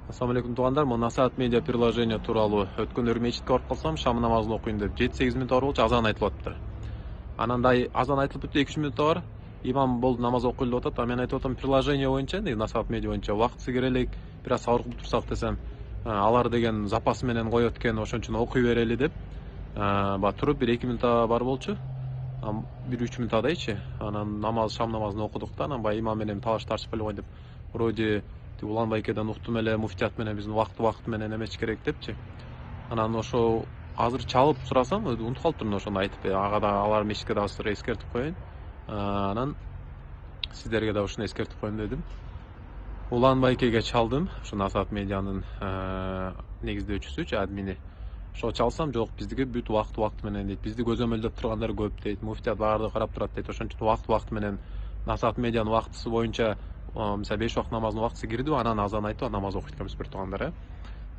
Ассаламу алейкум туугандар. Насаат медиа приложение тууралуу өткөндөрү мечитке барып калсам, шам намазын окуйн деп 7-8 мүнөт бар болчу, азан айтылып атыптыр. Анандай азан айтылып бүттү, 2-3 мүнөт бар. Имам болду, намаз окуйлу деп атат. А мен айтып атам, приложение боюнча, Насаат медиа боюнча вакытсы кирелик, бир аз сабыр кылып турсак десем, алар деген запас менен коет экен, ошон үчүн окуй берели деп, баягы туруп бир 2 мүнөт бар болчу. 1-3 мүнөт адайчы. Анан шам намазын окудук да, анан баягы имам менен талаш тартышып эле койдуп. Вроде Улан Байкеден уктум эле, муфтият менен биздин вакыт менен эмеш керек депчи. Анан ошо азыр чалып сурасам, унутуп калыптырмын ошону айтып, ага да алар мечитке да азыр эскертип коеюн. Анан сиздерге да ушуну эскертип коеюн дедим. Улан Байкеге чалдым, ушу Насаат медианын негиздөөчүсүчү, админи. Ошо чалсам, жок, биздики бүт вакыт менен дейт. Бизди көзөмөлдөп тургандар көп дейт. Муфтият баардыгы карап турат дейт. Ошон үчүн вакыт менен Насаат медианын вактысы боюнча мисалы 5 вакыт намазынын вактысы кирдиби, анан азан айтып намаз окуйт экенбиз бир туугандар.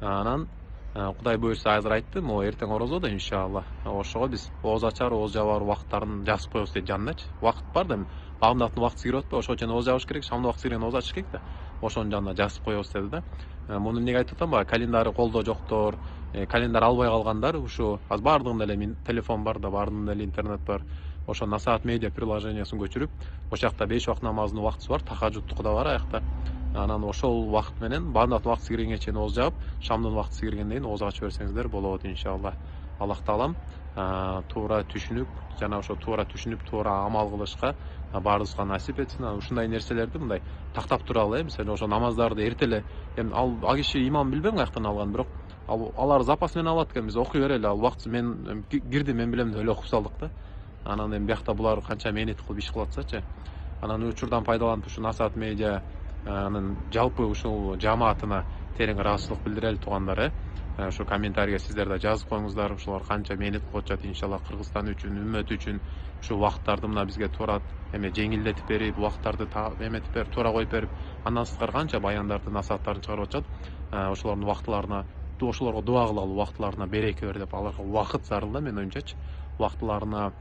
Анан Кудай буюрса азыр айтты, могу эртең орозодо иншалла. Ошого биз ооз ачар, ооз жабар вакыттарын жазып коебуз дейт жанындачы. Вакыт бар да, бамдаттын вактысы кирип атпайбы, ошого чейин ооз жабыш керек, шамдын вактысы кирген ооз ачыш керек да. Ошонун жанына жазып коебуз деди да. Муну эмнеге айтып атам, баягы календары колдо жоктор, календар албай калгандар, ушу азыр баардыгында эле телефон бар да, баардыгында эле интернет бар. Ошо Насаат медиа приложениясын көчүрүп, ошол жакта 5 вакыт намазынын вактысы бар, тахажжудтуку да бар аякта. Анан ошол вакыт менен баамдат вактысы киргенге чейин ооз жаап, шамдын вактысы киргенден кийин ооз ачып берсеңиздер болот иншалла. Аллах таалам туура түшүнүп, жана ошо туура түшүнүп, туура амал кылышка баарыбызга насип этсин. Ушундай нерселерди мындай тактап туралы, мисалы ошо намаздарды эрте эле, эми ал киши имам билбейм каяктан алган, бирок алар запас менен алат экен, биз окуй берели, ал убактысы мен кирди, мен билем деп эле окуп салдык да. Анан эми биякта булар канча мээнет кылып иш кылып атсачы. Анан учурдан пайдаланып ушу Насаат медиа анын жалпы ушул жамаатына терең ыраазычылык билдирели туугандар. Ушу комментарийге сиздер да жазып коюңуздар, ушулар канча мээнет кылып атышат, иншалла Кыргызстан үчүн, үммөт үчүн ушу вакыттарды мына бизге туура жеңилдетип берип, вакыттарды эметип берип, туура коюп берип, андан сырткары канча баяндарды, насааттарды чыгарып атышат. Ошолордун вактыларына, ошолорго дуа кылалы, вактыларына береке бер деп, аларга вакыт зарыл да, менин оюмчачы. Вактыларына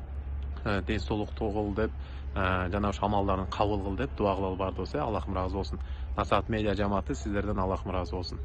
ден соолукту кыл деп, жана ошо амалдарын кабыл кыл деп дуа кылалы баардыгыбыз. Аллахым ыраазы болсун. Насаат медиа жамааты сиздерден Аллахым ыраазы болсун.